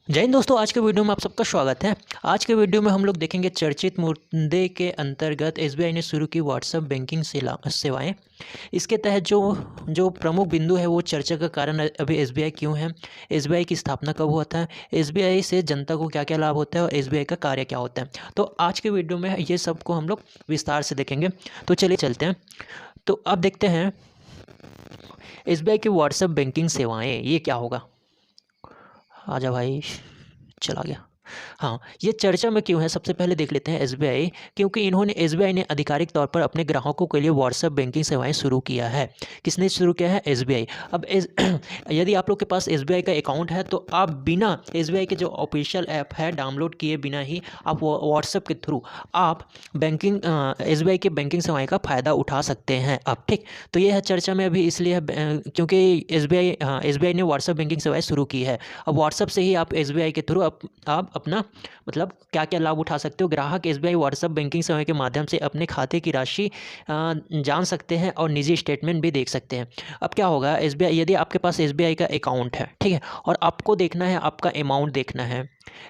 जय हिंद दोस्तों, आज के वीडियो में आप सबका स्वागत है। आज के वीडियो में हम लोग देखेंगे चर्चित मुद्दे के अंतर्गत एसबीआई ने शुरू की व्हाट्सएप बैंकिंग सेवाएं। इसके तहत जो जो प्रमुख बिंदु है वो चर्चा का कारण अभी एसबीआई क्यों है, एसबीआई की स्थापना कब हुआ था, एसबीआई से जनता को क्या क्या लाभ होता है और एसबीआई का कार्य क्या होता है। तो आज के वीडियो में ये सब को हम लोग विस्तार से देखेंगे। तो चलिए चलते हैं। तो अब देखते हैं एसबीआई की व्हाट्सएप बैंकिंग सेवाएँ ये क्या होगा। आजा भाई, चला गया। हाँ, ये चर्चा में क्यों है, सबसे पहले देख लेते हैं एसबीआई। क्योंकि एसबीआई ने आधिकारिक तौर पर अपने ग्राहकों के लिए व्हाट्सएप बैंकिंग सेवाएं शुरू किया है। किसने शुरू किया है? एसबीआई। अब यदि आप लोग के पास एसबीआई का अकाउंट है तो आप बिना एसबीआई के जो ऑफिशियल ऐप है डाउनलोड किए बिना ही आप व्हाट्सएप के थ्रू आप बैंकिंग एसबीआई के बैंकिंग सेवाएं का फ़ायदा उठा सकते हैं। अब ठीक, तो ये है चर्चा में अभी इसलिए क्योंकि एसबीआई ने व्हाट्सएप बैंकिंग सेवाएं शुरू की है। अब व्हाट्सएप से ही आप एसबीआई के थ्रू आप अपना मतलब क्या क्या लाभ उठा सकते हो। ग्राहक एसबीआई व्हाट्सएप बैंकिंग सेवा के माध्यम से अपने खाते की राशि जान सकते हैं और निजी स्टेटमेंट भी देख सकते हैं। अब क्या होगा, एसबीआई यदि आपके पास एसबीआई का अकाउंट है, ठीक है, और आपको देखना है, आपका अमाउंट देखना है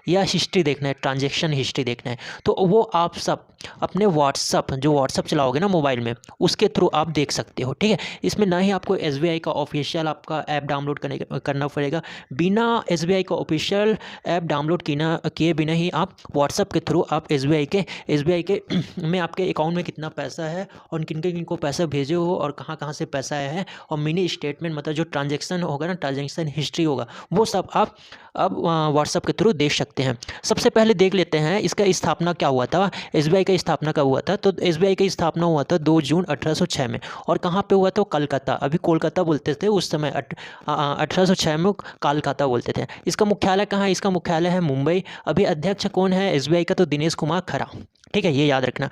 या हिस्ट्री देखना है, ट्रांजैक्शन हिस्ट्री देखना है, तो वो आप सब अपने व्हाट्सअप चलाओगे ना मोबाइल में, उसके थ्रू आप देख सकते हो। ठीक है, इसमें ना ही आपको एसबीआई का ऑफिशियल आपका ऐप डाउनलोड करना पड़ेगा। बिना एसबीआई का ऑफिशियल ऐप डाउनलोड किए बिना ही आप व्हाट्सअप के थ्रू आप एसबीआई के में आपके अकाउंट में कितना पैसा है और किन को पैसा भेजे हो और कहाँ कहाँ से पैसा आया है, और मिनी स्टेटमेंट मतलब जो ट्रांजैक्शन होगा ना, ट्रांजैक्शन हिस्ट्री होगा, वो सब आप अब व्हाट्सअप के थ्रू देख सकते हैं। सबसे पहले देख लेते हैं इसका स्थापना क्या हुआ था, एसबीआई का स्थापना कब हुआ था। तो एसबीआई का स्थापना हुआ था 2 जून 1806 में। और कहाँ पे हुआ था? कलकत्ता। अभी कोलकाता बोलते थे उस समय, 1806 में कोलकाता बोलते थे। इसका मुख्यालय कहाँ है? इसका मुख्यालय है मुंबई। अभी अध्यक्ष कौन है एसबीआई का? तो दिनेश कुमार खरा। ठीक है, ये याद रखना।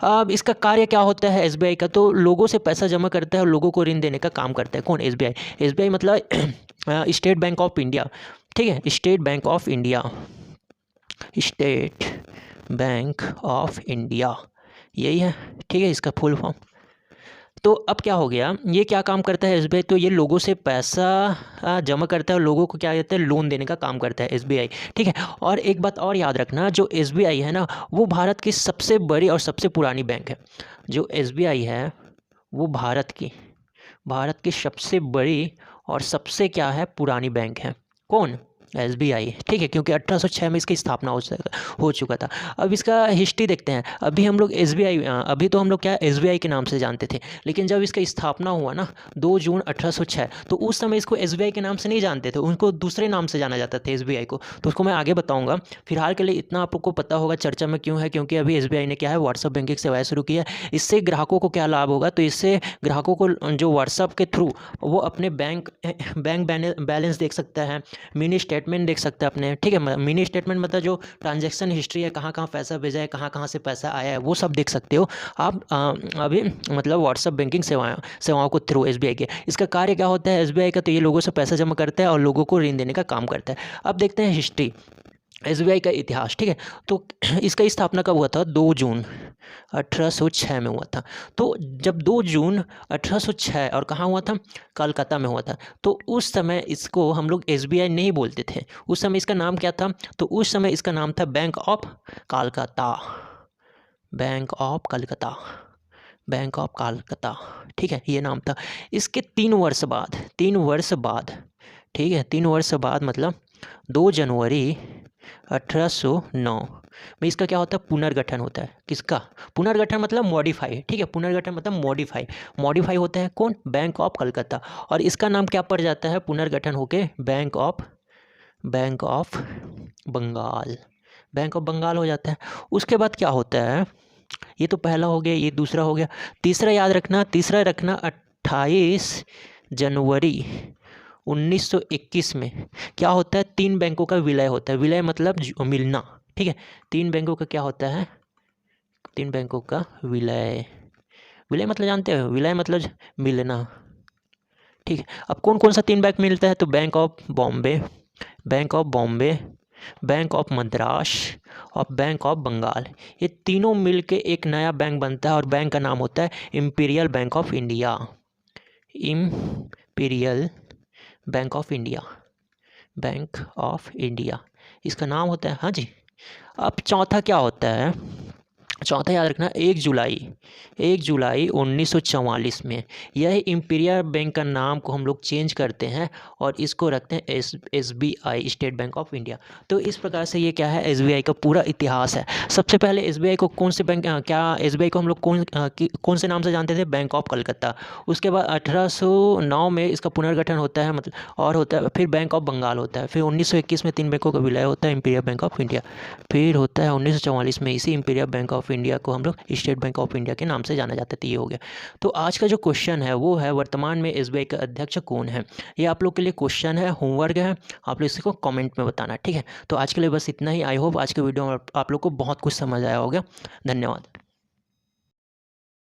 अब इसका कार्य क्या होता है एसबीआई का? तो लोगों से पैसा जमा करता है और लोगों को ऋण देने का काम करता है। कौन? एसबीआई। एसबीआई मतलब स्टेट बैंक ऑफ इंडिया। ठीक है, state bank of India, state bank of India, यही है। ठीक है, इसका फुल फॉर्म। तो अब क्या हो गया, ये क्या काम करता है एसबीआई? तो ये लोगों से पैसा जमा करता है और लोगों को क्या कहते हैं, लोन देने का काम करता है एसबीआई। ठीक है, और एक बात और याद रखना, जो एसबीआई है ना, वो भारत की सबसे बड़ी और सबसे पुरानी बैंक है। जो एसबीआई है वो भारत की सबसे बड़ी और सबसे क्या है, पुरानी बैंक है। कौन? एसबीआई। ठीक है, क्योंकि 1806 में इसकी स्थापना हो चुका था। अब इसका हिस्ट्री देखते हैं। अभी तो हम लोग क्या एसबीआई के नाम से जानते थे, लेकिन जब इसका स्थापना हुआ ना 2 जून 1806, तो उस समय इसको एसबीआई के नाम से नहीं जानते थे, उनको दूसरे नाम से जाना जाता था एसबीआई को। तो उसको मैं आगे बताऊंगा। फिलहाल के लिए इतना आपको पता होगा चर्चा में क्यों है, क्योंकि अभी एसबीआई ने क्या है, व्हाट्सएप बैंकिंग सेवाएं शुरू की है। इससे ग्राहकों को क्या लाभ होगा? तो इससे ग्राहकों को जो व्हाट्सएप के थ्रू वो अपने बैंक बैलेंस देख सकता है, मिनी स्टेटमेंट देख सकते हैं अपने। ठीक है, मिनी स्टेटमेंट मतलब जो ट्रांजैक्शन हिस्ट्री है, कहाँ कहाँ पैसा भेजा है, कहाँ कहाँ से पैसा आया है, वो सब देख सकते हो आप अभी मतलब व्हाट्सएप बैंकिंग सेवाओं को थ्रू एसबीआई के। इसका कार्य क्या होता है एसबीआई का? तो ये लोगों से पैसा जमा करता है और लोगों को ऋण देने का काम करता है। अब देखते हैं हिस्ट्री, एसबीआई का इतिहास। ठीक है, तो इसका स्थापना कब हुआ था? 2 जून 1806 में हुआ था। तो जब 2 जून 1806 और कहाँ हुआ था? कलकत्ता में हुआ था। तो उस समय इसको हम लोग एसबीआई नहीं बोलते थे। उस समय इसका नाम क्या था? तो उस समय इसका नाम था bank of Calcutta, bank of Calcutta, bank of Calcutta. ठीक है, ये नाम था। इसके 3 वर्ष बाद, ठीक है, 3 वर्ष बाद मतलब 2 जनवरी 1809 में इसका क्या होता है? पुनर्गठन होता है। किसका? पुनर्गठन मतलब मॉडिफाई। ठीक है, पुनर्गठन मतलब मॉडिफाई होता है। कौन? Bank of Calcutta. और इसका नाम क्या पड़ जाता है पुनर्गठन होके? Bank of Bengal, bank of Bengal हो जाता है। उसके बाद क्या होता है, ये तो पहला हो गया, ये दूसरा हो गया। तीसरा याद रखना, 28 जनवरी 1921 में क्या होता है? 3 बैंकों का विलय होता है। विलय मतलब मिलना। ठीक है, 3 बैंकों का क्या होता है? 3 बैंकों का विलय। विलय मतलब जानते हो? विलय मतलब मिलना। ठीक है, अब कौन कौन सा 3 बैंक मिलता है? तो bank of Bombay, bank of Madras और बैंक ऑफ बंगाल। ये तीनों मिलके एक नया बैंक बनता है और बैंक का नाम होता है imperial bank of India. Imperial bank of India, bank of India इसका नाम होता है। हाँ जी। अब चौथा क्या होता है, चौथा याद रखना 1 जुलाई 1944 में यह इंपीरियल बैंक का नाम को हम लोग चेंज करते हैं और इसको रखते हैं SBI, state bank of India. तो इस प्रकार से ये क्या है, SBI का पूरा इतिहास है। सबसे पहले SBI को कौन से बैंक क्या SBI को हम लोग कौन से नाम से जानते थे, बैंक ऑफ कलकत्ता। उसके बाद 1809 में इसका पुनर्गठन होता है, मतलब और होता है, फिर बैंक ऑफ बंगाल होता है, फिर 1921 में 3 बैंकों का विलय होता है, इंपीरियल बैंक ऑफ इंडिया। फिर होता है 1944 में इसी इंपीरियल बैंक ऑफ इंडिया को हम लोग स्टेट बैंक ऑफ इंडिया के नाम से जाना जाता है। ये हो गया। तो आज का जो क्वेश्चन है वो है, वर्तमान में SBI का अध्यक्ष कौन है। ये आप लोग के लिए क्वेश्चन है, होमवर्क है, आप लोग इसको कमेंट में बताना, ठीक है। तो आज के लिए बस इतना ही। आई होप आज के वीडियो में आप लोग को बहुत कुछ समझ आया होगा। धन्यवाद।